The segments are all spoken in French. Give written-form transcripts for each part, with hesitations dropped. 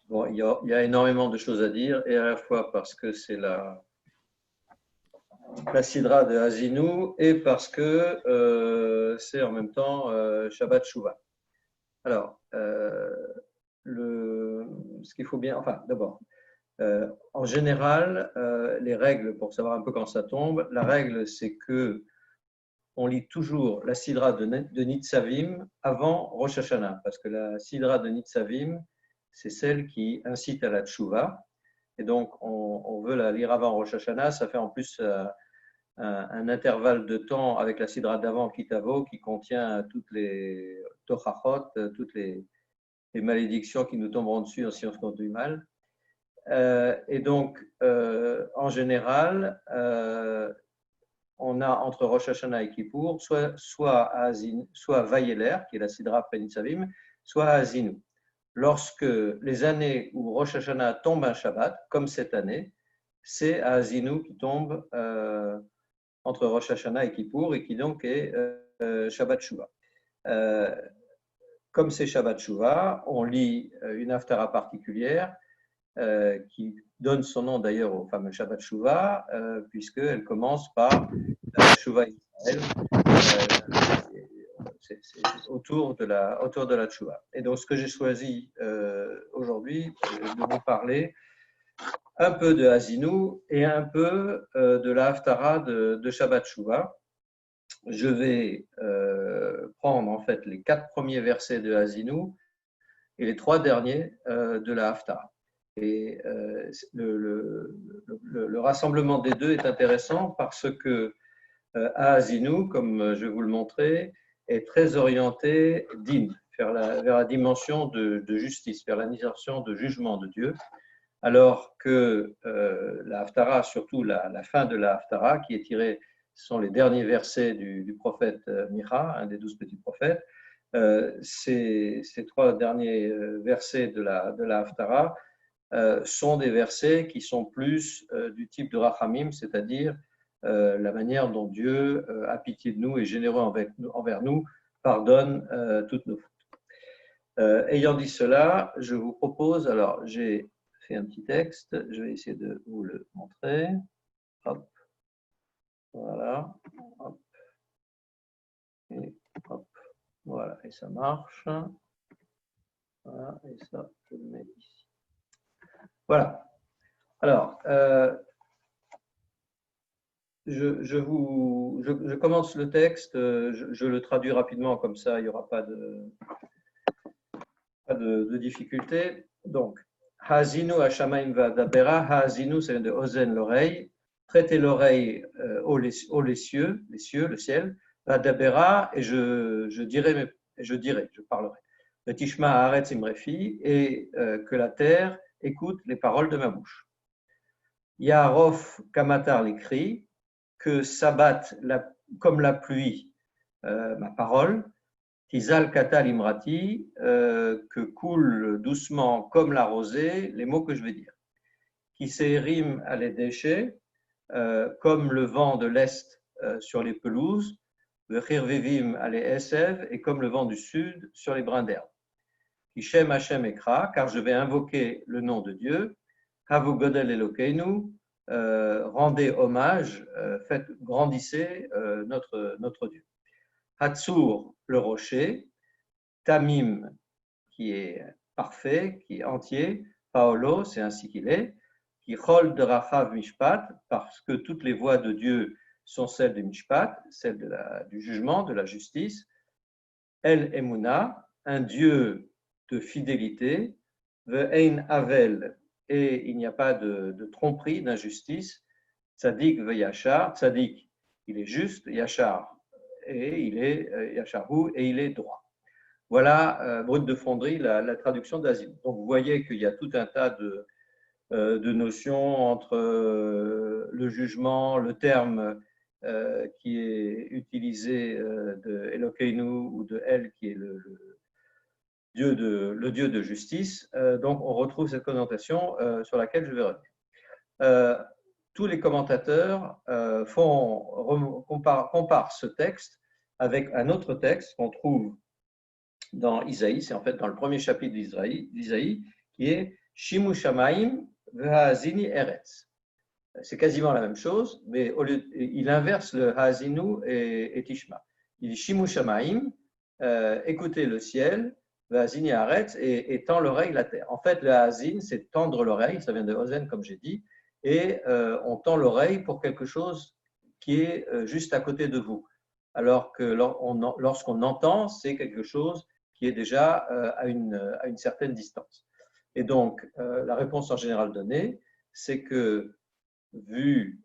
Bon, il y a énormément de choses à dire, et à la fois parce que c'est la Sidra de Hazinou et parce que c'est en même temps Shabbat Shuvah. Alors, ce qu'il faut bien, enfin, d'abord, en général, les règles, pour savoir un peu quand ça tombe, la règle, c'est que on lit toujours la Sidra de Nitzavim avant Rosh Hashanah, parce que la Sidra de Nitzavim, c'est celle qui incite à la Tchouva, et donc on veut la lire avant Rosh Hashanah. Ça fait en plus un intervalle de temps avec la Sidra d'avant, Kitavo, qui contient toutes les Tochachot, toutes les malédictions qui nous tomberont dessus si on se compte du mal. Et donc, en général, on a entre Rosh Hashanah et Kippour, soit Vayeler, qui est la Sidra après Nitzavim, soit Hazinou. Lorsque les années où Rosh Hashanah tombe un Shabbat, comme cette année, c'est Hazinou qui tombe entre Rosh Hashanah et Kippour et qui donc est Shabbat Shuvah. Comme c'est Shabbat Shuvah, on lit une haftara particulière qui donne son nom d'ailleurs au fameux Shabbat Shuvah, puisqu'elle commence par Shuvah Israël, c'est autour de la Shuvah. Et donc, ce que j'ai choisi aujourd'hui, de vous parler un peu de Hazinou et un peu de la haftara de Shabbat Shuvah. Je vais prendre en fait les 4 premiers versets de Hazinou et les 3 derniers de la haftara. Et le rassemblement des deux est intéressant parce que Hazinou, comme je vais vous le montrer, est très orienté din, vers la dimension de justice, vers la dimension de jugement de Dieu, alors que la Haftara, surtout la fin de la Haftara, qui est tirée, ce sont les derniers versets du prophète Micha, un des 12 petits prophètes, ces 3 derniers versets de la Haftara sont des versets qui sont plus du type de Rachamim, c'est-à-dire la manière dont Dieu a pitié de nous et généreux envers nous, pardonne toutes nos fautes. Ayant dit cela, je vous propose, alors j'ai fait un petit texte, je vais essayer de vous le montrer. Hop, voilà, hop, et hop, voilà, et ça marche. Voilà, et ça, je le mets ici. Voilà. Alors, je commence le texte, je le traduis rapidement, comme ça il n'y aura pas de difficulté. Donc, Haazinu Hashamaim Vadabera, Haazinu, ça vient de Ozen, l'oreille, prêtez l'oreille aux cieux, le ciel, Vadabera, et je parlerai. Tishma Haaretz Imrefi, et que la terre écoute les paroles de ma bouche. Yarof Kamatar l'écrit, que s'abatte comme la pluie ma parole, Tizal Katal Imrati, que coule doucement comme la rosée les mots que je vais dire. Qui s'érim à les déchets, comme le vent de l'Est sur les pelouses, Vechirvivim à les Esev, et comme le vent du Sud sur les brins d'herbe. Kishem Hashem Ekra, car je vais invoquer le nom de Dieu, Havu Godel Elokeinu, rendez hommage, grandissez notre Dieu. Hatsur, le rocher, Tamim, qui est parfait, qui est entier, Paolo, c'est ainsi qu'il est, qui Chol de Rachav Mishpat, parce que toutes les voies de Dieu sont celles du Mishpat, celles du jugement, de la justice. El Emuna, un Dieu de fidélité, Ve'ein Avel, et il n'y a pas de tromperie, d'injustice. Tzadik Ve'yachar, Tzadik, il est juste, Yachar, et il est Yacharhu, et il est droit. Voilà, brut de fonderie, la traduction d'Asile. Donc vous voyez qu'il y a tout un tas de notions entre le jugement, le terme qui est utilisé de Elokeinu ou de El, qui est le Dieu de justice. Donc on retrouve cette connotation sur laquelle je vais revenir. Tous les commentateurs comparent ce texte avec un autre texte qu'on trouve dans Isaïe, c'est en fait dans le premier chapitre d'Isaïe, qui est Shimu Shamaim v'ha'azini eretz. C'est quasiment la même chose, mais il inverse le ha'azinu et tishma. Il dit Shimu Shamaim, écoutez le ciel, v'ha'azini eretz, et tend l'oreille la terre. En fait, le ha'azin, c'est tendre l'oreille, ça vient de ozen, comme j'ai dit, et on tend l'oreille pour quelque chose qui est juste à côté de vous. Alors que lorsqu'on entend, c'est quelque chose qui est déjà à une certaine distance. Et donc, la réponse en général donnée, c'est que, vu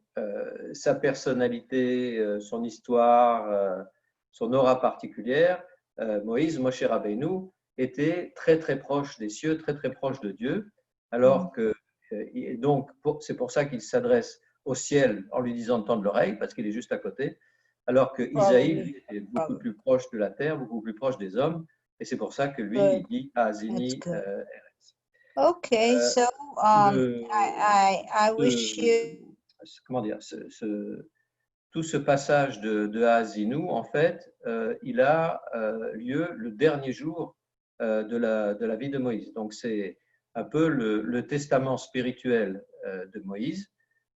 sa personnalité, son histoire, son aura particulière, Moshe Rabbeinu, était très très proche des cieux, très très proche de Dieu, alors que, et donc, c'est pour ça qu'il s'adresse au ciel en lui disant de tendre l'oreille, parce qu'il est juste à côté, alors que Isaïe, lui, était beaucoup plus proche de la terre, beaucoup plus proche des hommes, et c'est pour ça que lui, il dit Azini. Okay, so I wish you. Comment dire, tout ce passage de Haazinu, en fait, il a lieu le dernier jour de la vie de Moïse. Donc, c'est un peu le testament spirituel de Moïse,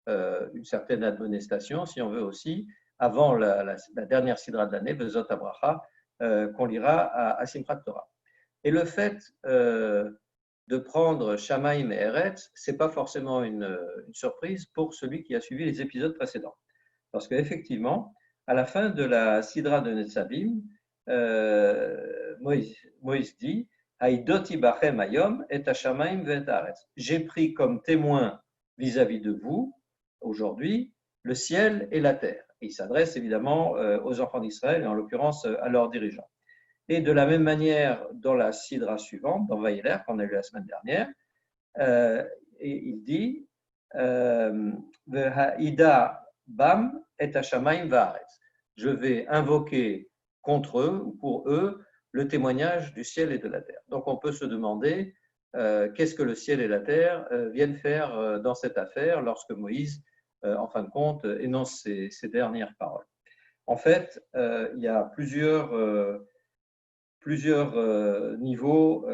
une certaine admonestation, si on veut aussi, avant la dernière sidra de l'année, Bezot Abracha, qu'on lira à Simchat Torah. Et le fait de prendre Shamaim et Eretz, ce n'est pas forcément une surprise pour celui qui a suivi les épisodes précédents. Parce qu'effectivement, à la fin de la Sidra de Netzavim, Moïse dit Haïdoti bachem ayom et Shamaim et Eretz. J'ai pris comme témoin vis-à-vis de vous, aujourd'hui, le ciel et la terre. Et il s'adresse évidemment aux enfants d'Israël, et en l'occurrence à leurs dirigeants. Et de la même manière, dans la sidra suivante, dans Vaïler, qu'on a lu la semaine dernière, il dit Ida bam et Hashamaim va'aretz. Je vais invoquer contre eux ou pour eux le témoignage du ciel et de la terre. Donc on peut se demander qu'est-ce que le ciel et la terre viennent faire dans cette affaire lorsque Moïse, en fin de compte, énonce ces dernières paroles. En fait, il y a plusieurs niveaux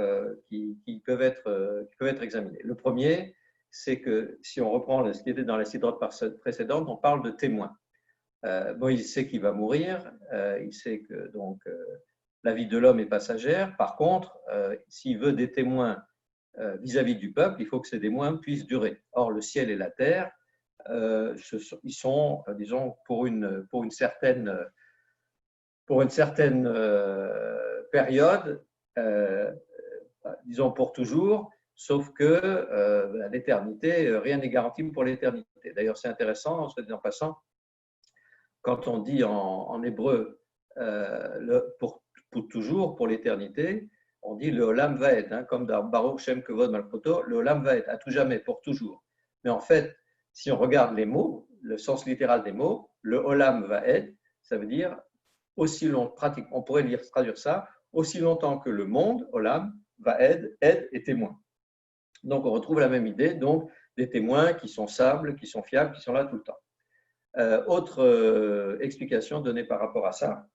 qui peuvent être examinés. Le premier, c'est que si on reprend ce qui était dans la sidrote précédente, on parle de témoins. Moïse sait qu'il va mourir, il sait que donc la vie de l'homme est passagère. Par contre, s'il veut des témoins vis-à-vis du peuple, il faut que ces témoins puissent durer. Or, le ciel et la terre, ils sont, disons, pour une certaine période, disons pour toujours, sauf que l'éternité, rien n'est garanti pour l'éternité. D'ailleurs, c'est intéressant, soit dit en passant, quand on dit en hébreu pour toujours, pour l'éternité, on dit le olam vaed, hein, comme dans Baruch Shem Kevod Malchoto, le olam vaed, à tout jamais, pour toujours. Mais en fait, si on regarde les mots, le sens littéral des mots, le olam vaed, ça veut dire aussi long, pratique, on pourrait traduire ça, aussi longtemps que le monde, olam, vaed, aide et témoin. Donc on retrouve la même idée, donc des témoins qui sont stables, qui sont fiables, qui sont là tout le temps. Autre explication donnée par rapport à ça,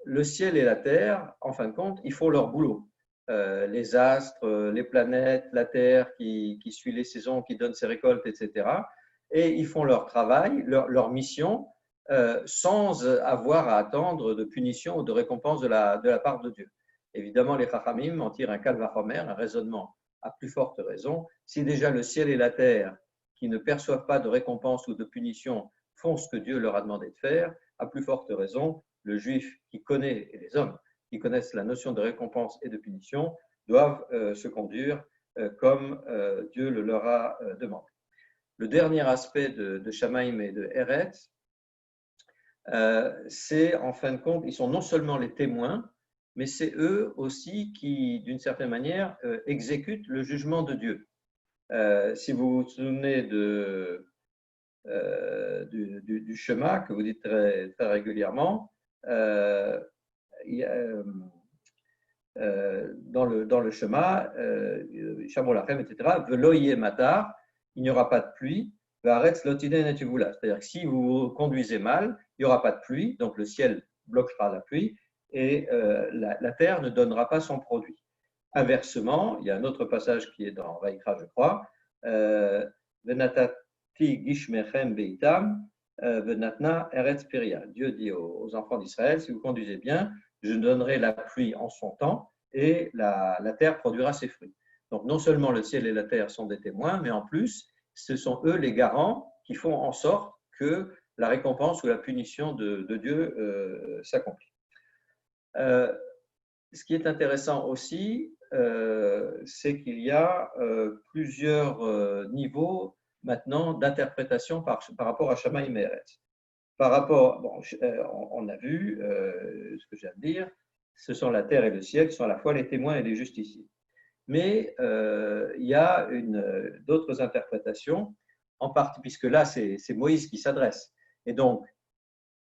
le ciel et la terre, en fin de compte, ils font leur boulot. Les astres, les planètes, la terre qui suit les saisons, qui donne ses récoltes, etc. Et ils font leur travail, leur mission, sans avoir à attendre de punition ou de récompense de la part de Dieu. Évidemment, les Chachamim en tirent un calvachomer, un raisonnement à plus forte raison. Si déjà le ciel et la terre, qui ne perçoivent pas de récompense ou de punition, font ce que Dieu leur a demandé de faire, à plus forte raison, le juif qui connaît, et les hommes qui connaissent la notion de récompense et de punition, doivent se conduire comme Dieu le leur a demandé. Le dernier aspect de Shamaim et de Eretz, c'est en fin de compte, ils sont non seulement les témoins, mais c'est eux aussi qui, d'une certaine manière, exécutent le jugement de Dieu. Si vous vous souvenez du Shema que vous dites très, très régulièrement, dans le Shema, Shamor Lachem, etc., Veloye Matar, il n'y aura pas de pluie, Varetz Lotiden et Tuvula. C'est-à-dire que si vous conduisez mal, il n'y aura pas de pluie, donc le ciel bloquera la pluie et la terre ne donnera pas son produit. Inversement, il y a un autre passage qui est dans Vaïkra, je crois, Venatati gishmechem beitam, venatna eretz peria. Dieu dit aux enfants d'Israël, si vous conduisez bien, je donnerai la pluie en son temps et la terre produira ses fruits. Donc non seulement le ciel et la terre sont des témoins, mais en plus, ce sont eux les garants qui font en sorte que la récompense ou la punition de Dieu s'accomplit. Ce qui est intéressant aussi, c'est qu'il y a plusieurs niveaux maintenant d'interprétation par rapport à Shammai et Eretz. Par rapport, bon, on a vu ce que je viens de dire, ce sont la terre et le ciel qui sont à la fois les témoins et les justiciers. Mais il y a d'autres interprétations, en partie, puisque là, c'est Moïse qui s'adresse. Et donc,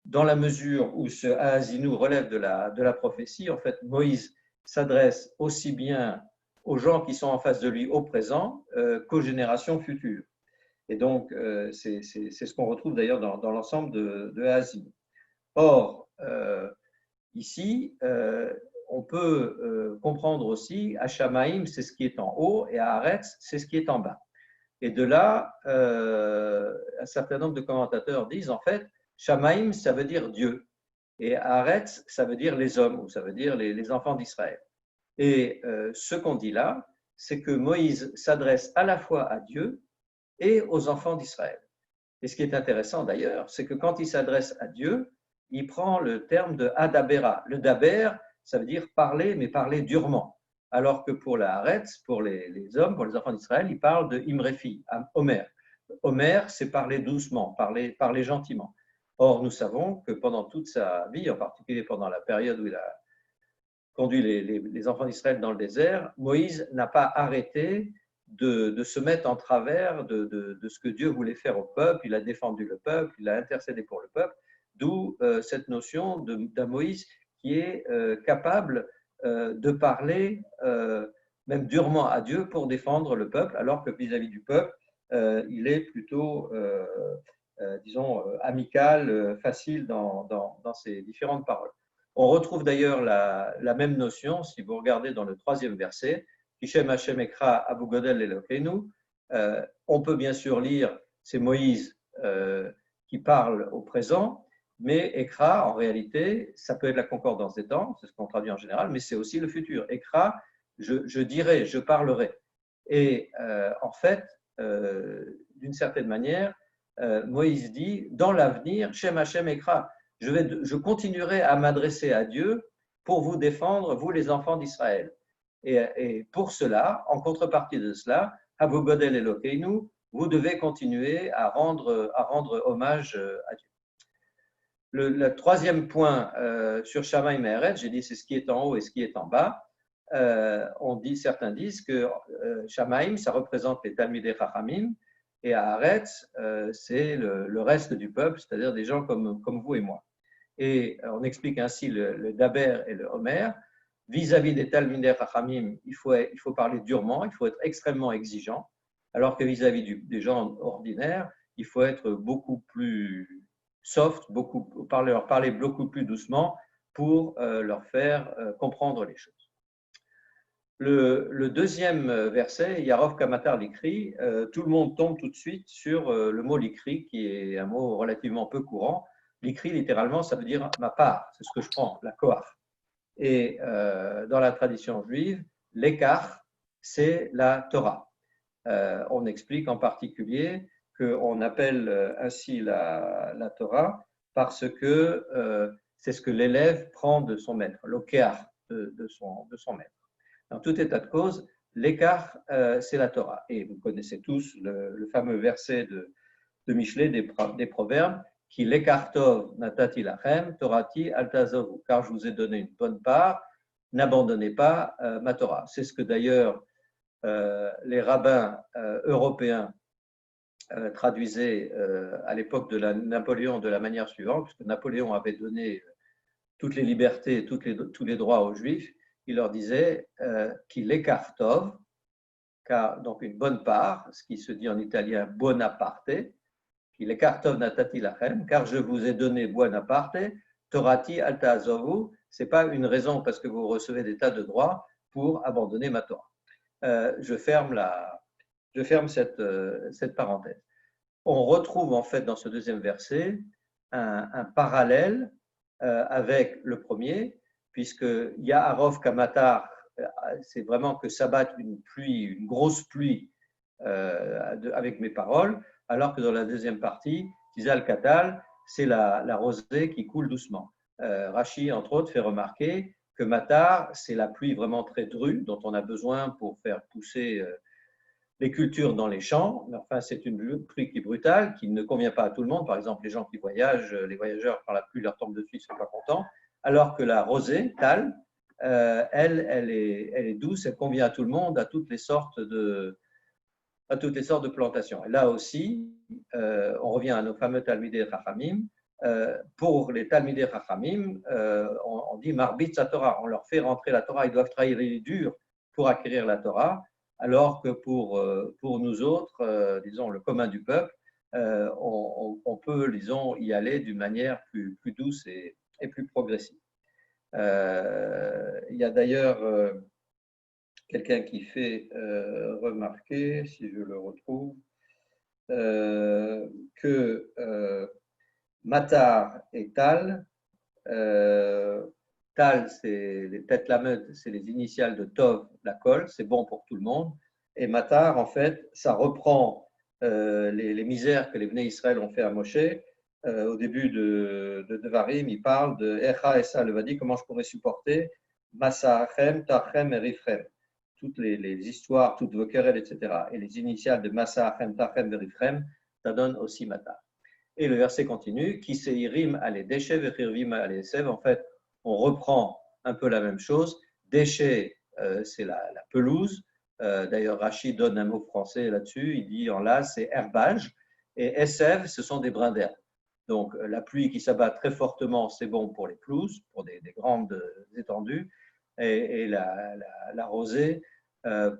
dans la mesure où ce Haazinu relève de la prophétie, en fait, Moïse s'adresse aussi bien aux gens qui sont en face de lui au présent qu'aux générations futures. Et donc, c'est ce qu'on retrouve d'ailleurs dans l'ensemble de Haazinu. Or, ici, on peut comprendre aussi, à Shamaïm, c'est ce qui est en haut, et à Haaretz, c'est ce qui est en bas. Et de là, un certain nombre de commentateurs disent, en fait, Shamaïm, ça veut dire Dieu, et Haaretz, ça veut dire les hommes, ou ça veut dire les enfants d'Israël. Et ce qu'on dit là, c'est que Moïse s'adresse à la fois à Dieu et aux enfants d'Israël. Et ce qui est intéressant d'ailleurs, c'est que quand il s'adresse à Dieu, il prend le terme de Adabera. Le Daber, ça veut dire parler, mais parler durement. Alors que pour la Haaretz, pour les hommes, pour les enfants d'Israël, il parle de Imrefi, Omer. Omer, c'est parler doucement, parler gentiment. Or, nous savons que pendant toute sa vie, en particulier pendant la période où il a conduit les enfants d'Israël dans le désert, Moïse n'a pas arrêté de se mettre en travers de ce que Dieu voulait faire au peuple. Il a défendu le peuple, il a intercédé pour le peuple, d'où cette notion d'un Moïse qui est capable de parler même durement à Dieu pour défendre le peuple, alors que vis-à-vis du peuple, il est plutôt, disons, amical, facile dans ses différentes paroles. On retrouve d'ailleurs la même notion si vous regardez dans le 3e verset, Kishem Hashem Ekra Abu Godel Elokeinu. On peut bien sûr lire, c'est Moïse qui parle au présent, mais Ekra, en réalité, ça peut être la concordance des temps, c'est ce qu'on traduit en général, mais c'est aussi le futur. Ekra, je dirai, je parlerai. Et en fait, d'une certaine manière, Moïse dit, dans l'avenir, Shem Hashem Ekra, je continuerai à m'adresser à Dieu pour vous défendre, vous les enfants d'Israël. Et pour cela, en contrepartie de cela, Abu Godel Elokeinu, vous devez continuer à rendre hommage à Dieu. Le 3e point sur Shamaïm et Eretz, j'ai dit c'est ce qui est en haut et ce qui est en bas. Certains disent que Shamaïm, ça représente les Talmidei Chachamim, et à Haaretz, c'est le reste du peuple, c'est-à-dire des gens comme vous et moi. Et on explique ainsi le Daber et le Homer. Vis-à-vis des Talmidei Chachamim, il faut parler durement, il faut être extrêmement exigeant, alors que vis-à-vis des gens ordinaires, il faut être beaucoup plus soft, leur parler beaucoup plus doucement pour leur faire comprendre les choses. Le 2e verset, Yarov Kamatar l'ikri, tout le monde tombe tout de suite sur le mot l'ikri, qui est un mot relativement peu courant. L'ikri, littéralement, ça veut dire ma part, c'est ce que je prends, la koach. Et dans la tradition juive, l'écart, c'est la Torah. On explique en particulier qu'on appelle ainsi la Torah parce que c'est ce que l'élève prend de son maître, l'okéar de son maître. Dans tout état de cause, l'écart, c'est la Torah. Et vous connaissez tous le fameux verset de Michelet des Proverbes, qui l'écartov natati lachem, torati altazovu, car je vous ai donné une bonne part, n'abandonnez pas ma Torah. C'est ce que d'ailleurs les rabbins européens traduisaient à l'époque de Napoléon de la manière suivante, puisque Napoléon avait donné toutes les libertés, tous les droits aux Juifs. Il leur disait qu'il écartov, donc une bonne part, ce qui se dit en italien Bonaparte, qu'il écartov natati lachem, car je vous ai donné Bonaparte, torati alta azovu. Ce n'est pas une raison parce que vous recevez des tas de droits pour abandonner ma Torah. Je ferme cette parenthèse. On retrouve en fait dans ce deuxième verset un parallèle avec le premier, puisque Yaharov Kamatar, c'est vraiment que s'abatte une pluie, une grosse pluie avec mes paroles, alors que dans la deuxième partie, Tizal Katal, c'est la rosée qui coule doucement. Rashi, entre autres, fait remarquer que Matar, c'est la pluie vraiment très drue, dont on a besoin pour faire pousser les cultures dans les champs. Enfin, c'est une pluie qui est brutale, qui ne convient pas à tout le monde. Par exemple, les gens qui voyagent, les voyageurs, quand la pluie leur tombe dessus, ils ne sont pas contents. Alors que la rosée, Tal, elle est douce, elle convient à tout le monde, à toutes les sortes de plantations. Et là aussi, on revient à nos fameux Talmidei Chachamim. Pour les Talmidei Chachamim, on dit Marbit sa Torah, on leur fait rentrer la Torah, ils doivent travailler dur pour acquérir la Torah, alors que pour nous autres, disons le commun du peuple, on peut, disons, y aller d'une manière plus douce et plus progressive. Il y a d'ailleurs quelqu'un qui fait remarquer, si je le retrouve, que Matar et Tal, Tal, c'est les têtes lamed, c'est les initiales de Tov, la colle, c'est bon pour tout le monde. Et Matar, en fait, ça reprend les misères que les Bnei Israël ont fait à Moshe. Au début de Devarim, il parle de Echa Esa Levadi, comment je pourrais supporter Masachem, Tachem et Rifrem. Toutes les histoires, toutes vos querelles, etc. Et les initiales de Masachem, Tachem et Rifrem, ça donne aussi Matar. Et le verset continue, qui seirim ale deshev echirvim ale sev. En fait, on reprend un peu la même chose. Déchet, c'est la pelouse. D'ailleurs, Rachid donne un mot français là-dessus. Il dit en là, c'est herbage. Et esev, ce sont des brins d'herbe. Donc, la pluie qui s'abat très fortement, c'est bon pour les pelouses, pour des grandes étendues. Et la rosée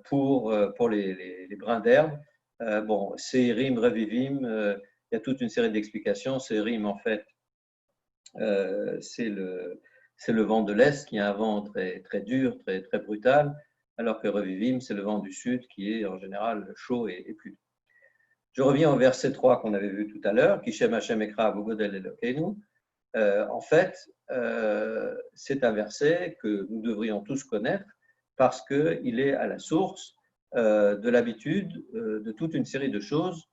pour les brins d'herbe. Bon, seirim, revivim. Il y a toute une série d'explications. Seirim, en fait, c'est le vent de l'Est qui est un vent très, très dur, très, très brutal, alors que Revivim, c'est le vent du Sud qui est en général chaud et plus doux. Je reviens au verset 3 qu'on avait vu tout à l'heure, Kishem Hashem Ekra Avogodel Elokeinu. En fait, c'est un verset que nous devrions tous connaître parce qu'il est à la source de l'habitude de toute une série de choses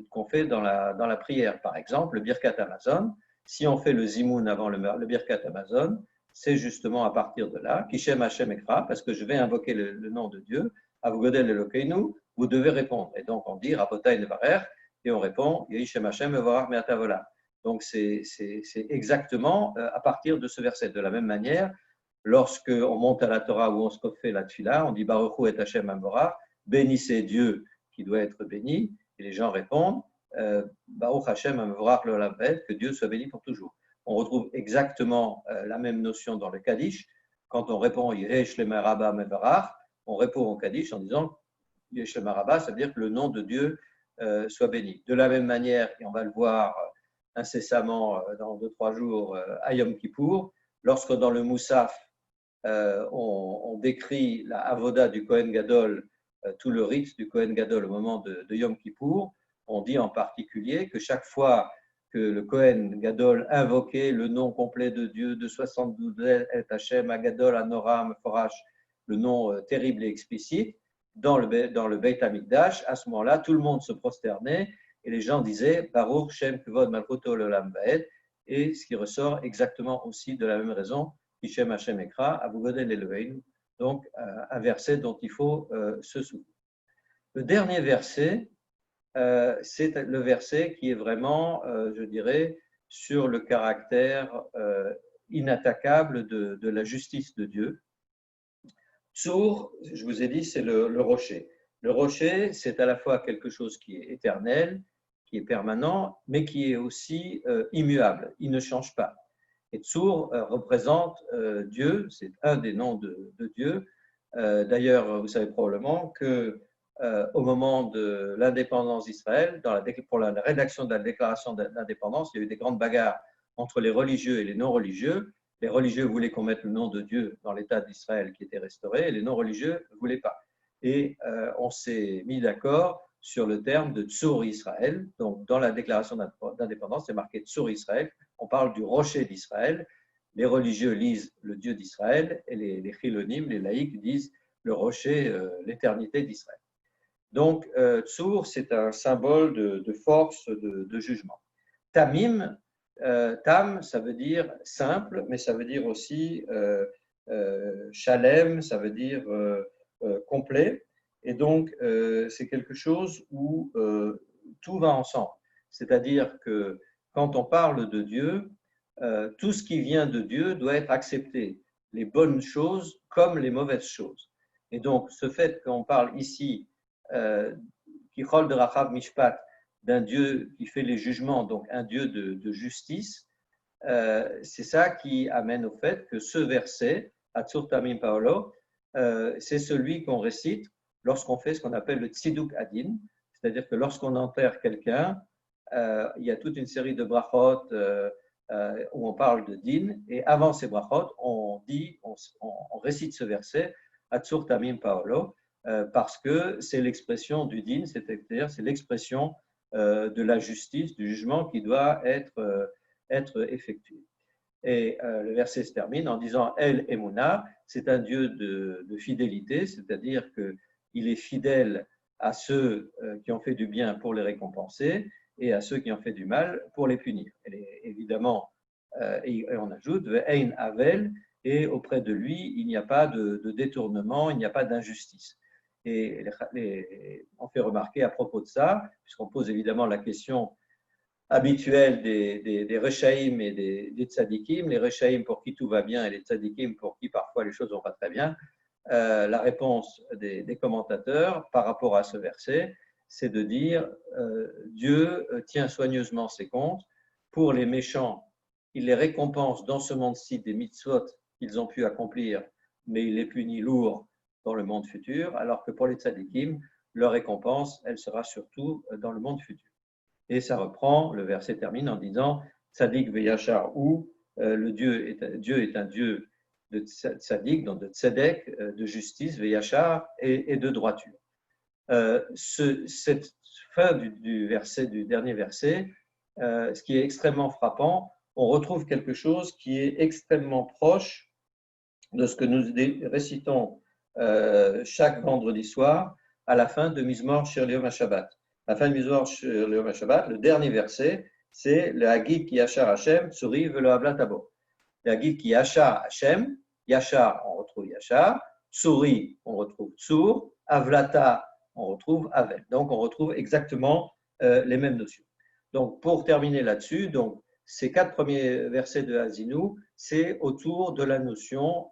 qu'on fait dans la prière. Par exemple, le Birkat Hamazon, si on fait le Zimoun avant le Birkat Hamazon, c'est justement à partir de là, Kishem Hashem Ekra, parce que je vais invoquer le nom de Dieu, Avogodel Elokeinu, vous devez répondre. Et donc on dit Rabotai Nevarer, et on répond Yishem Hashem Evarar Me'atavola. Donc c'est exactement à partir de ce verset. De la même manière, lorsqu'on monte à la Torah ou on se fait la tfila, on dit Baruch Hu et Hashem Amorah, bénissez Dieu qui doit être béni, et les gens répondent Baruch Hashem Amorah L'Olam Vaed, que Dieu soit béni pour toujours. On retrouve exactement la même notion dans le Kaddish. Quand on répond Yireh Shlema Rabba Mevarach, on répond au Kaddish en disant Yireh Shlema Rabba, ça veut dire que le nom de Dieu soit béni. De la même manière, et on va le voir incessamment dans 2-3 jours à Yom Kippour, lorsque dans le Moussaf, on décrit la avoda du Kohen Gadol, tout le rite du Kohen Gadol au moment de Yom Kippour, on dit en particulier que chaque fois que le Kohen Gadol invoquait le nom complet de Dieu, de 72 El Hashem, Agadol, Anoram, Forash, le nom terrible et explicite, dans le Beit HaMikdash, à ce moment-là, tout le monde se prosternait et les gens disaient Baruch Shem Kevod Malchuto L'Olam Vaed, et ce qui ressort exactement aussi de la même raison, Kishem Hashem Ekra, Avogodel Eloheinu, donc un verset dont il faut se souvenir. Le dernier verset, c'est le verset qui est vraiment, je dirais, sur le caractère inattaquable de la justice de Dieu. Tsur, je vous ai dit, c'est le rocher. Le rocher, c'est à la fois quelque chose qui est éternel, qui est permanent, mais qui est aussi immuable. Il ne change pas. Et Tsur représente Dieu, c'est un des noms de Dieu. D'ailleurs, vous savez probablement que au moment de l'indépendance d'Israël, pour la rédaction de la déclaration d'indépendance, il y a eu des grandes bagarres entre les religieux et les non-religieux. Les religieux voulaient qu'on mette le nom de Dieu dans l'État d'Israël qui était restauré, et les non-religieux ne voulaient pas. Et on s'est mis d'accord sur le terme de Tzur Israël. Donc, dans la déclaration d'indépendance, c'est marqué Tzur Israël. On parle du rocher d'Israël. Les religieux lisent le Dieu d'Israël et les chilonimes, les laïcs, disent le rocher, l'éternité d'Israël. Donc, Tzur, c'est un symbole de force, de jugement. Tamim, Tam, ça veut dire simple, mais ça veut dire aussi Shalem, ça veut dire complet. Et donc, c'est quelque chose où tout va ensemble. C'est-à-dire que quand on parle de Dieu, tout ce qui vient de Dieu doit être accepté, les bonnes choses comme les mauvaises choses. Et donc, ce fait qu'on parle ici, Kichol de Rachav Mishpat, d'un Dieu qui fait les jugements, donc un Dieu de justice, c'est ça qui amène au fait que ce verset, Atzur Tamim Paolo, c'est celui qu'on récite lorsqu'on fait ce qu'on appelle le Tziduk Adin, c'est-à-dire que lorsqu'on enterre quelqu'un, il y a toute une série de brachot où on parle de din, et avant ces brachot, on récite ce verset, Atzur Tamim Paolo, parce que c'est l'expression du din, c'est-à-dire c'est l'expression de la justice, du jugement qui doit être effectué. Et le verset se termine en disant El Emouna, c'est un Dieu de fidélité, c'est-à-dire qu'il est fidèle à ceux qui ont fait du bien pour les récompenser et à ceux qui ont fait du mal pour les punir. Et évidemment, et on ajoute Ein Avel, et auprès de lui, il n'y a pas de détournement, il n'y a pas d'injustice. Et on fait remarquer à propos de ça, puisqu'on pose évidemment la question habituelle des Rechaïm et des Tzadikim, les Rechaïm pour qui tout va bien et les Tzadikim pour qui parfois les choses ne vont pas très bien, la réponse des commentateurs par rapport à ce verset, c'est de dire Dieu tient soigneusement ses comptes. Pour les méchants, il les récompense dans ce monde-ci des mitzvot qu'ils ont pu accomplir, mais il les punit lourd dans le monde futur, alors que pour les tzadikim, leur récompense, elle sera surtout dans le monde futur. Et ça reprend, le verset termine en disant Tzadik veyachar, où le Dieu est un Dieu de tzadik, donc de tzedek, de justice, veyachar, et de droiture. Cette fin du dernier verset, ce qui est extrêmement frappant, on retrouve quelque chose qui est extrêmement proche de ce que nous récitons chaque vendredi soir à la fin de Mizmor Shir Yom HaShabbat. La fin de Mizmor Shir Yom HaShabbat, le dernier verset, c'est le Hagid ki Yachar Hashem, Tsuri velo Avlat Abo. Le Hagid ki Yachar Hashem, Yachar, on retrouve Yachar, Tsuri, on retrouve Tsur, Avlata, on retrouve Avel. Donc, on retrouve exactement les mêmes notions. Donc, pour terminer là-dessus, donc, ces 4 premiers versets de Haazinu, c'est autour de la notion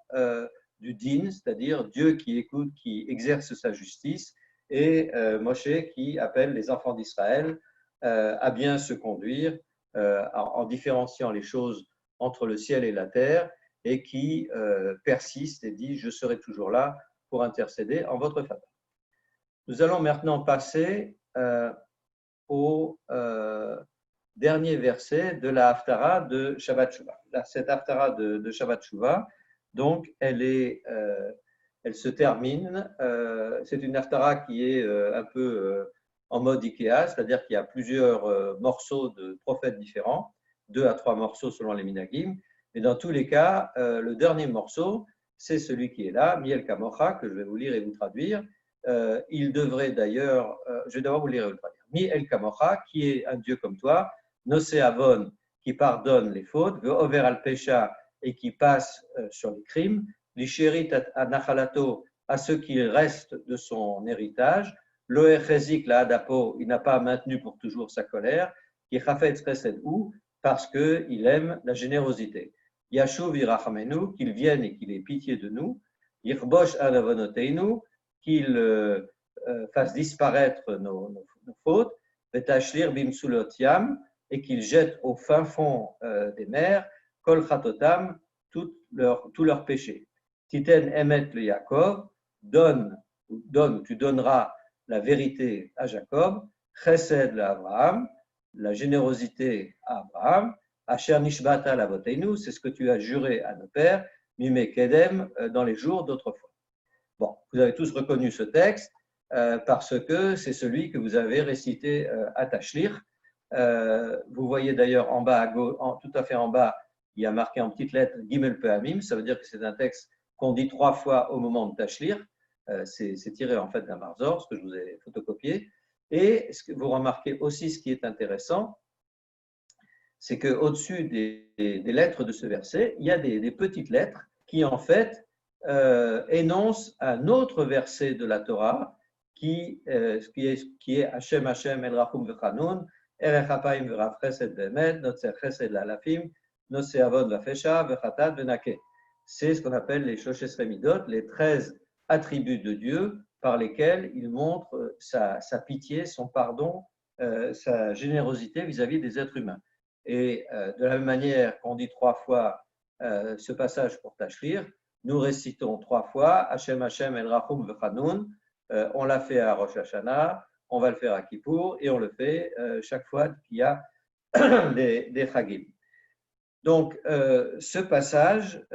du din, c'est-à-dire Dieu qui écoute, qui exerce sa justice, et Moshe qui appelle les enfants d'Israël à bien se conduire en différenciant les choses entre le ciel et la terre, et qui persiste et dit « Je serai toujours là pour intercéder en votre faveur ». Nous allons maintenant passer au dernier verset de la Haftara de Shabbat Shuvah. Cette Haftara de Shabbat Shuvah, donc, elle se termine. C'est une Haftara qui est un peu en mode Ikea, c'est-à-dire qu'il y a plusieurs morceaux de prophètes différents, 2 à 3 morceaux selon les minagim. Mais dans tous les cas, le dernier morceau, c'est celui qui est là, Miel Kamocha, que je vais vous lire et vous traduire. Il devrait d'ailleurs, je vais d'abord vous lire et vous le traduire. Miel Kamocha, qui est un Dieu comme toi, Nosé Avon, qui pardonne les fautes, Ve'over al Pesha, et qui passe sur les crimes, Lishérit Anachalato, à ceux qui restent de son héritage, Loechezik la Adapo, il n'a pas maintenu pour toujours sa colère, qui Chafetz Chesed ou, parce qu'il aime la générosité. Yashuv Irachamenu, qu'il vienne et qu'il ait pitié de nous, Yirbosh Anavonoteinu, qu'il fasse disparaître nos fautes, Vetashlir Bimsulot Yam, et qu'il jette au fin fond des mers, Kol Chatotam, tous leurs péchés. Titen Emet le Yaakov, tu donneras la vérité à Jacob, Chesed le Abraham, la générosité à Abraham, Asher nishbata lavoteinu, c'est ce que tu as juré à nos pères, mime kedem, dans les jours d'autrefois. Bon, vous avez tous reconnu ce texte parce que c'est celui que vous avez récité à Tachlir. Vous voyez d'ailleurs en bas, tout à fait en bas, il y a marqué en petites lettres Gimel Peamim, ça veut dire que c'est un texte qu'on dit 3 fois au moment de Tachlir. C'est tiré en fait d'un Marzor, ce que je vous ai photocopié. Et ce que vous remarquez aussi, ce qui est intéressant, c'est qu'au-dessus des lettres de ce verset, il y a des petites lettres qui en fait énoncent un autre verset de la Torah qui est Hashem Hashem El Rachum V'Chanun, Erech Apayim V'Rav Chesed Be'emet, Notzer Chesed L'Alafim, Notzer Avod V'Fesha, V'Chatat V'Nake. C'est ce qu'on appelle les Shoshes Remidot, les 13 attributs de Dieu par lesquels il montre sa pitié, son pardon, sa générosité vis-à-vis des êtres humains. Et de la même manière qu'on dit 3 fois ce passage pour Tachlir, nous récitons 3 fois Hashem Hashem El Rachum V'Chanun. On l'a fait à Rosh Hashanah, on va le faire à Kippour et on le fait chaque fois qu'il y a des Chagim. Donc, ce passage,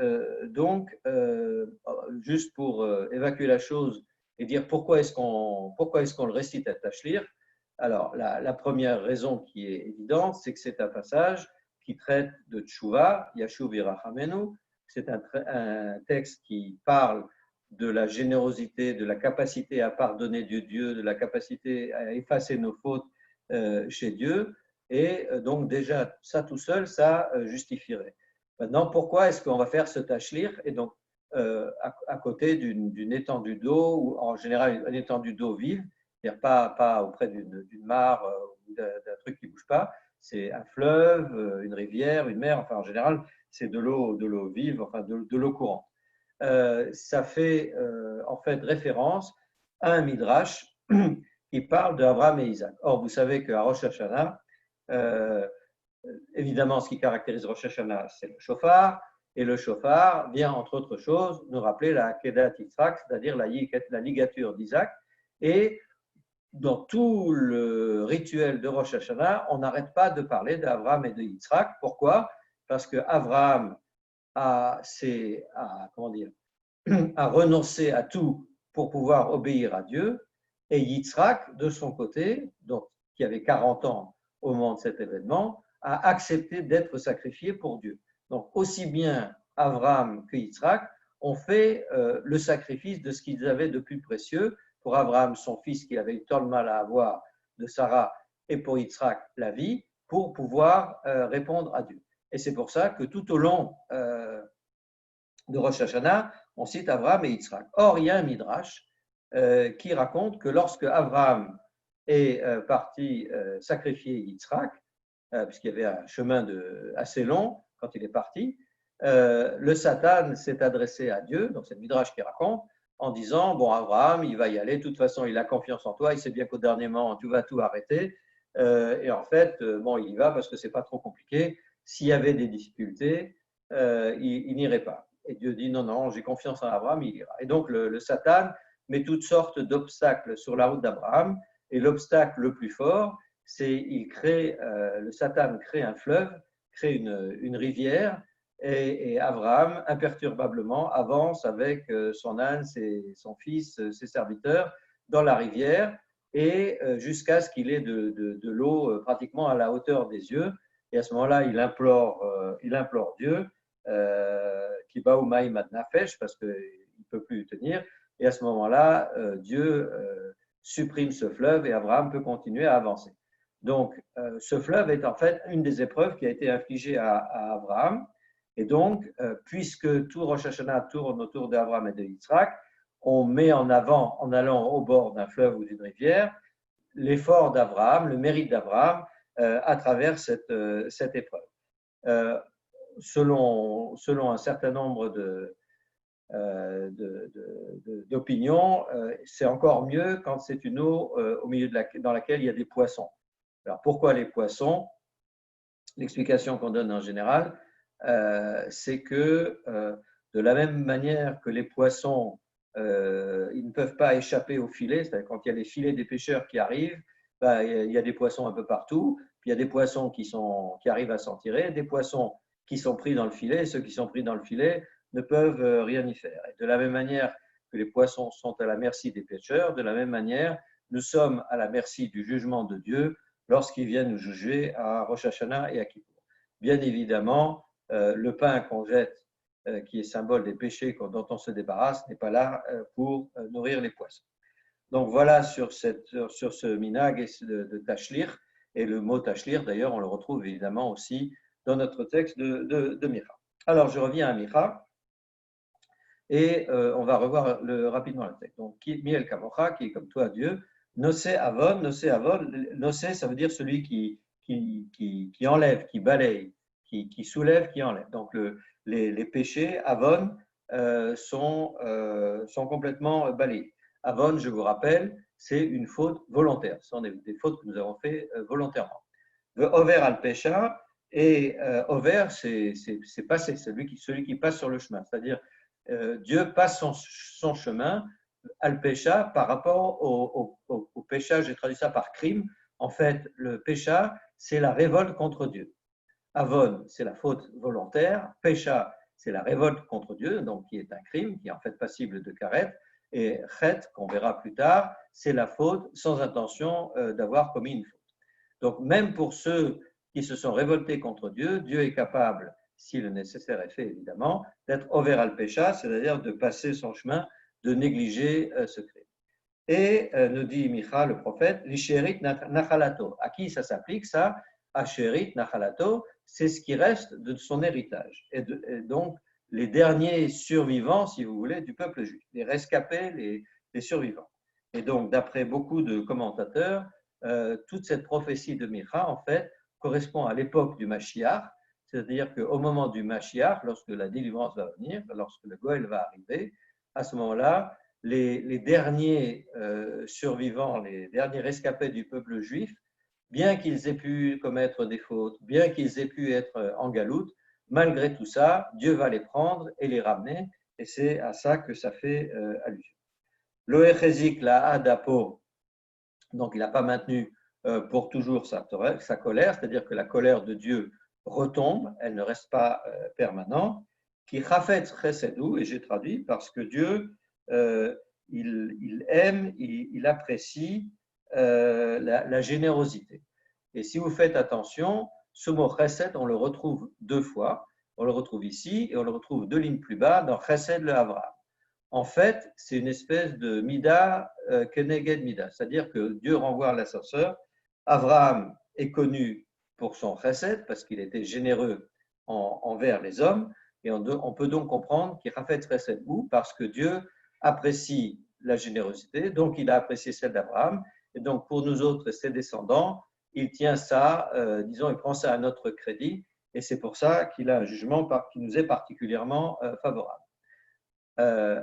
juste pour évacuer la chose et dire pourquoi est-ce qu'on le récite à Tachlir. Alors, la première raison qui est évidente, c'est que c'est un passage qui traite de Tchouva, Yashuv Yerachamenu. C'est un texte qui parle de la générosité, de la capacité à pardonner Dieu, de la capacité à effacer nos fautes chez Dieu. Et donc déjà, ça tout seul, ça justifierait. Maintenant, pourquoi est-ce qu'on va faire ce tachlir? Et donc, à côté d'une étendue d'eau, ou en général une étendue d'eau vive, c'est-à-dire pas auprès d'une mare ou d'un truc qui ne bouge pas, c'est un fleuve, une rivière, une mer, enfin en général, c'est de l'eau vive, enfin de l'eau courante. Ça fait en fait référence à un midrash qui parle d'Abraham et Isaac. Or, vous savez qu'à Rosh Hashanah, évidemment, ce qui caractérise Rosh Hashanah, c'est le shofar, et le shofar vient, entre autres choses, nous rappeler la Kedat Yitzhak, c'est-à-dire la ligature d'Isaac. Et dans tout le rituel de Rosh Hashanah, on n'arrête pas de parler d'Abraham et de Yitzhak. Pourquoi? Parce qu'Abraham a renoncé à tout pour pouvoir obéir à Dieu, et Yitzhak, de son côté, donc, qui avait 40 ans au moment de cet événement, a accepté d'être sacrifié pour Dieu. Donc, aussi bien Abraham que Yitzhak ont fait le sacrifice de ce qu'ils avaient de plus précieux. Pour Abraham, son fils qu'il avait eu tant de mal à avoir de Sarah, et pour Yitzhak, la vie, pour pouvoir répondre à Dieu. Et c'est pour ça que tout au long de Rosh Hashanah, on cite Abraham et Yitzhak. Or, il y a un midrash qui raconte que lorsque Abraham est parti sacrifier Yitzhak, puisqu'il y avait un chemin assez long quand il est parti, le Satan s'est adressé à Dieu, donc c'est le midrash qui raconte, en disant, bon, Abraham, il va y aller, de toute façon, il a confiance en toi, il sait bien qu'au dernier moment, tu vas tout arrêter, et en fait, bon, il y va parce que c'est pas trop compliqué. S'il y avait des difficultés, il n'irait pas. Et Dieu dit, non, non, j'ai confiance en Abraham, il ira. Et donc, le Satan met toutes sortes d'obstacles sur la route d'Abraham, et l'obstacle le plus fort, c'est le Satan crée un fleuve, crée une rivière, et Abraham, imperturbablement, avance avec son âne, son fils, ses serviteurs, dans la rivière, et jusqu'à ce qu'il ait de l'eau pratiquement à la hauteur des yeux. Et à ce moment-là, il implore Dieu, qui bat au maïm ad nafesh, parce qu'il ne peut plus tenir. Et à ce moment-là, Dieu supprime ce fleuve et Abraham peut continuer à avancer. Donc, ce fleuve est en fait une des épreuves qui a été infligée à Abraham. Et donc, puisque tout Rosh Hashanah tourne autour d'Abraham et de Yitzhak, on met en avant, en allant au bord d'un fleuve ou d'une rivière, l'effort d'Abraham, le mérite d'Abraham à travers cette épreuve. Selon un certain nombre d'opinions, c'est encore mieux quand c'est une eau au milieu dans laquelle il y a des poissons. Alors, pourquoi les poissons? L'explication qu'on donne en général, c'est que de la même manière que les poissons, ils ne peuvent pas échapper au filet, c'est-à-dire quand il y a les filets des pêcheurs qui arrivent, il y a des poissons un peu partout, Puis il y a des poissons qui arrivent à s'en tirer, des poissons qui sont pris dans le filet, et ceux qui sont pris dans le filet ne peuvent rien y faire. Et de la même manière que les poissons sont à la merci des pêcheurs, de la même manière, nous sommes à la merci du jugement de Dieu lorsqu'il vient nous juger à Rosh Hashanah et à Kippour. Bien évidemment, le pain qu'on jette, qui est symbole des péchés dont on se débarrasse, n'est pas là pour nourrir les poissons. Donc voilà sur ce minag de Tachlir, et le mot Tachlir, d'ailleurs, on le retrouve évidemment aussi dans notre texte de Micha. Alors, je reviens à Micha, et on va revoir rapidement le texte. Donc, Miel Kamocha, qui est comme toi, Dieu, Nosé Avon, Nosé, ça veut dire celui qui enlève, qui balaye, qui soulève, qui enlève. Donc, les péchés, Avon, sont complètement balayés. Avon, je vous rappelle, c'est une faute volontaire. Ce sont des fautes que nous avons faites volontairement. Le Over al Pesha, et Over, c'est passer, celui qui passe sur le chemin. C'est-à-dire, Dieu passe son chemin, al Pesha, par rapport au péché. J'ai traduit ça par crime. En fait, le péché, c'est la révolte contre Dieu. Avon, c'est la faute volontaire. Pécha, c'est la révolte contre Dieu, donc qui est un crime, qui est en fait passible de karet. Et chet, qu'on verra plus tard, c'est la faute sans intention d'avoir commis une faute. Donc même pour ceux qui se sont révoltés contre Dieu, Dieu est capable, si le nécessaire est fait évidemment, d'être over al pécha, c'est-à-dire de passer son chemin, de négliger ce crime. Et nous dit Micha, le prophète, l'ishérit nachalato. À qui ça s'applique ça? Ashérit nachalato, c'est ce qui reste de son héritage. Et donc, les derniers survivants, si vous voulez, du peuple juif, les rescapés, les survivants. Et donc, d'après beaucoup de commentateurs, toute cette prophétie de Micha, en fait, correspond à l'époque du Mashiach, c'est-à-dire qu'au moment du Mashiach, lorsque la délivrance va venir, lorsque le Goël va arriver, à ce moment-là, les derniers survivants, les derniers rescapés du peuple juif, bien qu'ils aient pu commettre des fautes, bien qu'ils aient pu être en galoute, malgré tout ça, Dieu va les prendre et les ramener, et c'est à ça que ça fait allusion. Loéchezik la adapo, donc il n'a pas maintenu pour toujours sa colère, c'est-à-dire que la colère de Dieu retombe, elle ne reste pas permanente. Qui chafet chesedou, et j'ai traduit parce que Dieu il aime, il apprécie la générosité. Et si vous faites attention, ce mot chesed, on le retrouve deux fois. On le retrouve ici et on le retrouve deux lignes plus bas dans chesed le Avraham. En fait, c'est une espèce de mida keneged mida, c'est-à-dire que Dieu renvoie l'ascenseur. Avraham est connu pour son chesed parce qu'il était généreux envers les hommes, et on peut donc comprendre qu'il a fait chesed ou parce que Dieu apprécie la générosité, donc il a apprécié celle d'Abraham, et donc pour nous autres, ses descendants, il tient ça, il prend ça à notre crédit, et c'est pour ça qu'il a un jugement qui nous est particulièrement favorable.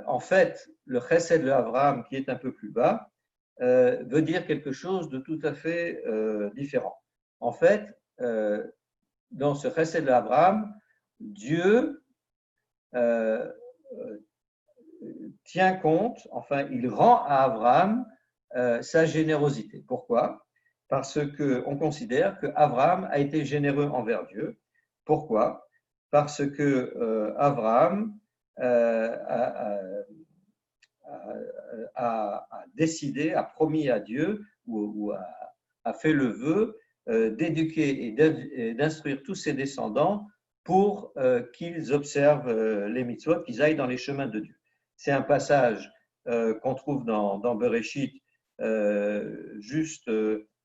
En fait, le chesed de Abraham, qui est un peu plus bas, veut dire quelque chose de tout à fait différent. En fait, dans ce chesed de Abraham, Dieu tient compte, enfin, il rend à Abraham sa générosité. Pourquoi? Parce qu'on considère qu'Abraham a été généreux envers Dieu. Pourquoi? Parce que Abraham a décidé, a promis à Dieu ou a fait le vœu d'éduquer et d'instruire tous ses descendants pour qu'ils observent les mitzvot, qu'ils aillent dans les chemins de Dieu. C'est un passage qu'on trouve dans Bereshit, juste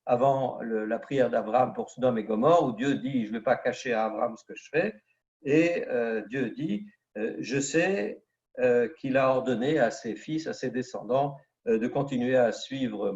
avant la prière d'Abraham pour Sodome et Gomorrhe, où Dieu dit « je ne vais pas cacher à Abraham ce que je fais ». Et Dieu dit « je sais qu'il a ordonné à ses fils, à ses descendants, de continuer à suivre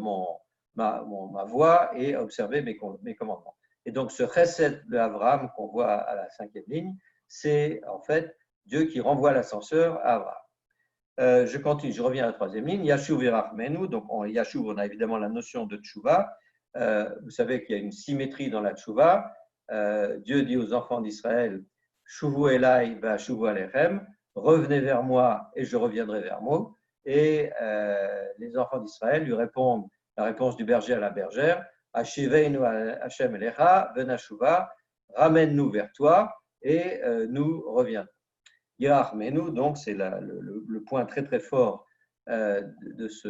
ma voie et à observer mes commandements ». Et donc ce chesed de Abraham qu'on voit à la 5e ligne, c'est en fait Dieu qui renvoie l'ascenseur à Abraham. Je continue, je reviens à la 3e ligne. Yashuv Yerachmenu, donc en Yashuv, on a évidemment la notion de tchouva. Vous savez qu'il y a une symétrie dans la tchouva. Dieu dit aux enfants d'Israël, Shuvu Elai va Shuvu Alechem, revenez vers moi et je reviendrai vers moi. Et les enfants d'Israël lui répondent la réponse du berger à la bergère, Ashiveinu Hashem Elecha, Venashuva, ramène-nous vers toi et nous reviendrons. Yarachmenu, donc c'est le point très très fort de ce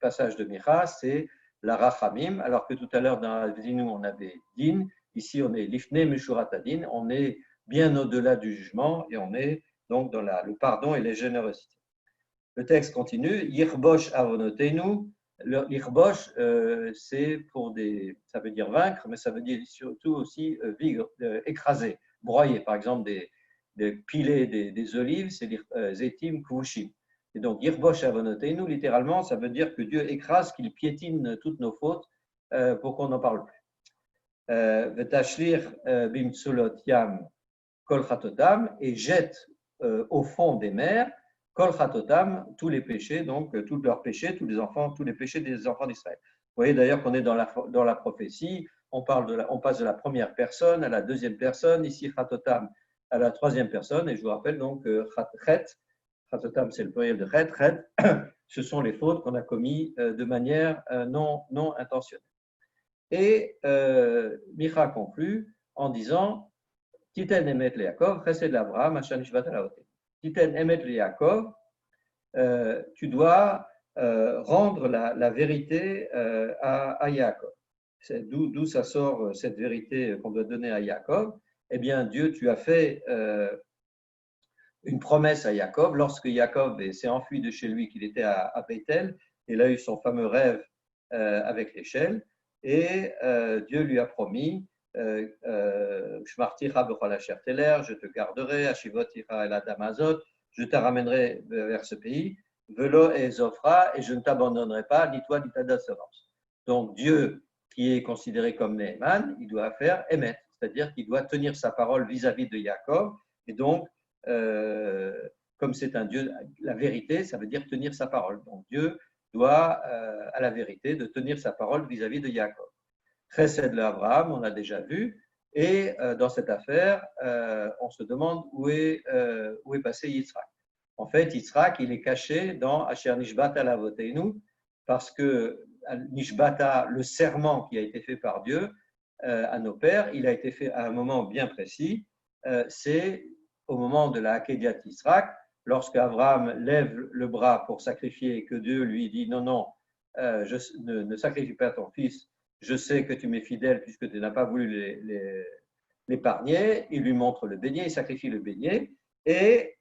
passage de Micha, c'est la Rachamim, alors que tout à l'heure dans Avdinu on avait Din, ici on est Lifne Meshuratadin, on est bien au-delà du jugement et on est donc dans le pardon et la générosité. Le texte continue, Yirbosh Avonotenu, l'Irbosh c'est ça veut dire vaincre, mais ça veut dire surtout aussi écraser, broyer, par exemple des pilets des olives, c'est Zetim Kvushim. Et donc, Yirbosh Avonotenu, littéralement, ça veut dire que Dieu écrase, qu'il piétine toutes nos fautes pour qu'on n'en parle plus. Vetashlir bimtsulot yam kol chatotam, et jette au fond des mers kol chatotam, tous les péchés, donc tous leurs péchés, tous les péchés des enfants d'Israël. Vous voyez d'ailleurs qu'on est dans la prophétie, on passe de la première personne à la deuxième personne, ici chatotam à la troisième personne, et je vous rappelle donc chet, chatotam c'est le pluriel de chet, ce sont les fautes qu'on a commises de manière non intentionnelle. Et Micha conclut en disant Titen emet le Yaakov, chesed l'Abraham, Hashem nishvat alaote. Titen emet le Yaakov, tu dois rendre la vérité à Yaakov. D'où ça sort cette vérité qu'on doit donner à Yaakov. Eh bien, Dieu, tu as fait une promesse à Yaakov lorsque Yaakov s'est enfui de chez lui, qu'il était à Bethel. Il a eu son fameux rêve avec l'échelle. Et Dieu lui a promis je te garderai, je te ramènerai vers ce pays, Velo et Zofra, et je ne t'abandonnerai pas, ni toi, ni ta descendance. Donc Dieu, qui est considéré comme Neheman, il doit faire Emet, c'est-à-dire qu'il doit tenir sa parole vis-à-vis de Yaakov, et donc, comme c'est un Dieu, la vérité, ça veut dire tenir sa parole. Donc Dieu doit, à la vérité, de tenir sa parole vis-à-vis de Yaakov. Chesed l'Abraham, on a déjà vu, et dans cette affaire, on se demande où est passé Yitzhak. En fait, Yitzhak, il est caché dans Asher Nishbata Lavoteinu, parce que Nishbata, le serment qui a été fait par Dieu à nos pères, il a été fait à un moment bien précis, c'est au moment de la Hakediat Yitzhak, lorsque Abraham lève le bras pour sacrifier et que Dieu lui dit non, ne sacrifie pas ton fils, je sais que tu m'es fidèle puisque tu n'as pas voulu l'épargner. Il lui montre le beignet, il sacrifie le beignet. Et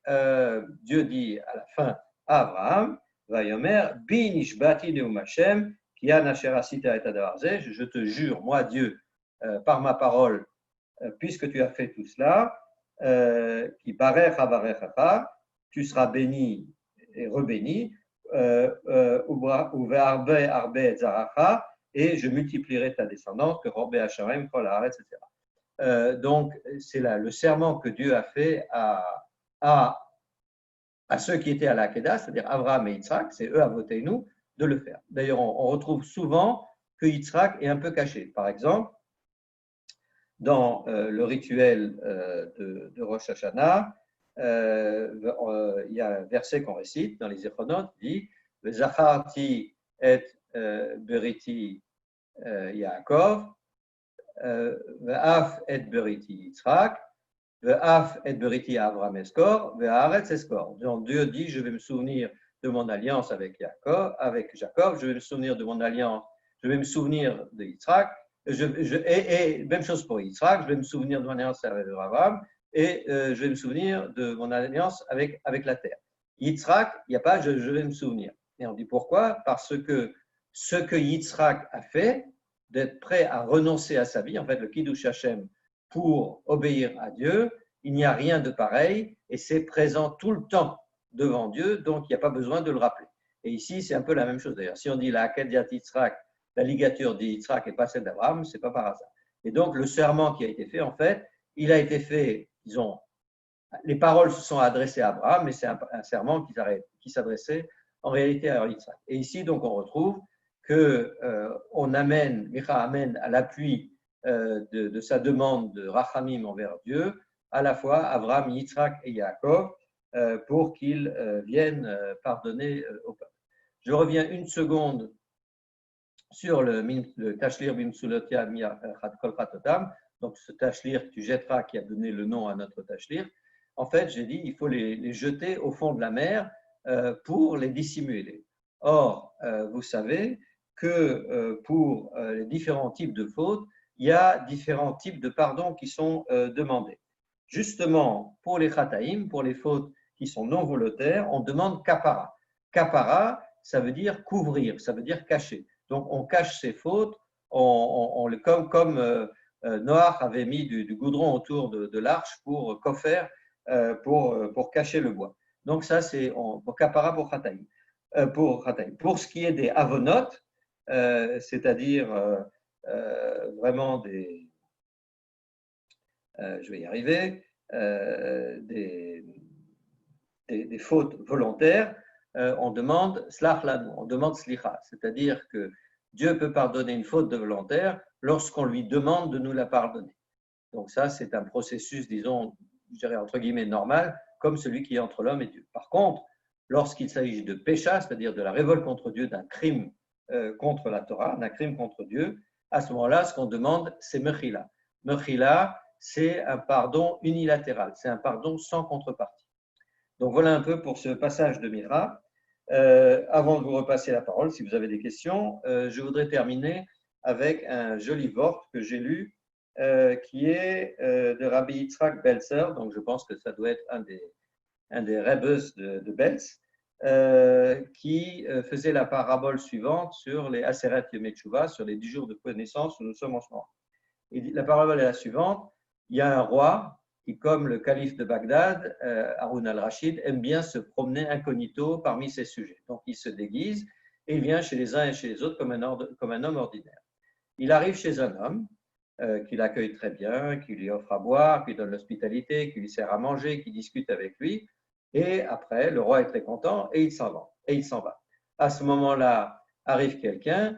Dieu dit à la fin à Abraham, Vayomer, Bi nishbati neum Hashem, ki an asher asita et adavar zeh, je te jure, moi Dieu, par ma parole, puisque tu as fait tout cela, qui barech avarechacha, tu seras béni et rebéni, uve'arbe arbe zaracha, et je multiplierai ta descendance, que Robé Hacharem, Kol Haaretz, etc. Donc, c'est là le serment que Dieu a fait à ceux qui étaient à l'Akedah, c'est-à-dire Abraham et Yitzhak, c'est eux à voter nous, de le faire. D'ailleurs, on retrouve souvent que Yitzhak est un peu caché. Par exemple, dans le rituel de Rosh Hashanah, il y a un verset qu'on récite dans les Zephonot, qui dit « Zacharti et beriti Yaakov, ve'af et beriti Yitzhak, ve'af et beriti Avraham eskor, ve'aretz eskor. » Donc Dieu dit, je vais me souvenir de mon alliance avec Jacob, je vais me souvenir de mon alliance, je vais me souvenir de Yitzhak, et même chose pour Yitzhak, je vais me souvenir de mon alliance avec Abraham, et je vais me souvenir de mon alliance avec la terre. Yitzhak, il n'y a pas je vais me souvenir. Et on dit pourquoi? Parce que ce que Yitzhak a fait, d'être prêt à renoncer à sa vie, en fait le Kiddush Hashem, pour obéir à Dieu, il n'y a rien de pareil et c'est présent tout le temps devant Dieu, donc il n'y a pas besoin de le rappeler. Et ici, c'est un peu la même chose d'ailleurs. Si on dit la Hakediat Yitzhak, la ligature d'Yitzhak et pas celle d'Abraham, ce n'est pas par hasard. Et donc le serment qui a été fait, en fait, il a été fait, les paroles se sont adressées à Abraham, mais c'est un serment qui s'adressait en réalité à Yitzhak. Et ici, donc, on retrouve Micha amène à l'appui de sa demande de Rachamim envers Dieu, à la fois Abraham, Yitzhak et Yaakov, pour qu'ils viennent pardonner au peuple. Je reviens une seconde sur le tashlir bimsulotia kol chatotam, donc ce tashlir que tu jetteras qui a donné le nom à notre tashlir, en fait, j'ai dit il faut les jeter au fond de la mer pour les dissimuler. Or, vous savez que pour les différents types de fautes, il y a différents types de pardons qui sont demandés. Justement, pour les chataïm, pour les fautes qui sont non volontaires, on demande kapara. Kapara, ça veut dire couvrir, ça veut dire cacher. Donc, on cache ces fautes, comme Noach avait mis du goudron autour de l'arche pour kofer, pour cacher le bois. Donc, ça, c'est kapara pour chataïm. Pour ce qui est des avonotes, c'est-à-dire vraiment je vais y arriver, des fautes volontaires, on demande slach lanu, on demande slicha, c'est-à-dire que Dieu peut pardonner une faute de volontaire lorsqu'on lui demande de nous la pardonner. Donc ça, c'est un processus, disons, je dirais entre guillemets normal, comme celui qui est entre l'homme et Dieu. Par contre, lorsqu'il s'agit de pécha, c'est-à-dire de la révolte contre Dieu, d'un crime contre la Torah, d'un crime contre Dieu, à ce moment-là, ce qu'on demande, c'est mechila. Mechila, c'est un pardon unilatéral, c'est un sans contrepartie. Donc voilà un peu pour ce passage de Mira. Avant de vous repasser la parole, si vous avez des questions, je voudrais terminer avec un joli vort que j'ai lu, qui est de Rabbi Yitzhak Belzer, donc je pense que ça doit être un des Rebbes de Belz, qui faisait la parabole suivante sur les Aseret Yom Teshuvah, sur les 10 jours de connaissance où nous sommes en ce moment. Et la parabole est la suivante: il y a un roi qui, comme le calife de Bagdad, Haroun al-Rachid, aime bien se promener incognito parmi ses sujets. Donc il se déguise et il vient chez les uns et chez les autres comme un homme ordinaire. Il arrive chez un homme qui l'accueille très bien, qui lui offre à boire, qui lui donne l'hospitalité, qui lui sert à manger, qui discute avec lui. Et après, le roi est très content et il s'en va. À ce moment-là, arrive quelqu'un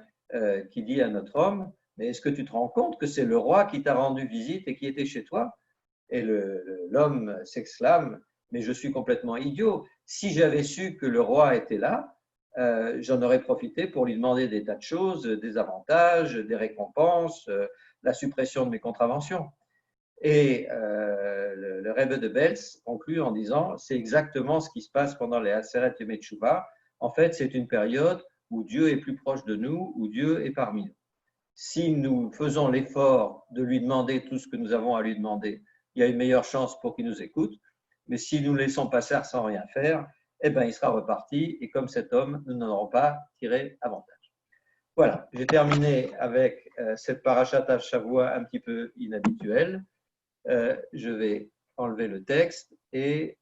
qui dit à notre homme: mais est-ce que tu te rends compte que c'est le roi qui t'a rendu visite et qui était chez toi? Et l'homme s'exclame: mais je suis complètement idiot. Si j'avais su que le roi était là, j'en aurais profité pour lui demander des tas de choses, des avantages, des récompenses, la suppression de mes contraventions. Et le Rebbe de Belz conclut en disant: c'est exactement ce qui se passe pendant les Aseret Yom Teshuvah. En fait, c'est une période où Dieu est plus proche de nous, où Dieu est parmi nous. Si nous faisons l'effort de lui demander tout ce que nous avons à lui demander, il y a une meilleure chance pour qu'il nous écoute. Mais si nous le laissons passer sans rien faire, eh bien, il sera reparti. Et comme cet homme, nous n'en aurons pas tiré avantage. Voilà, j'ai terminé avec cette parashat Shavua un petit peu inhabituelle. Je vais enlever le texte et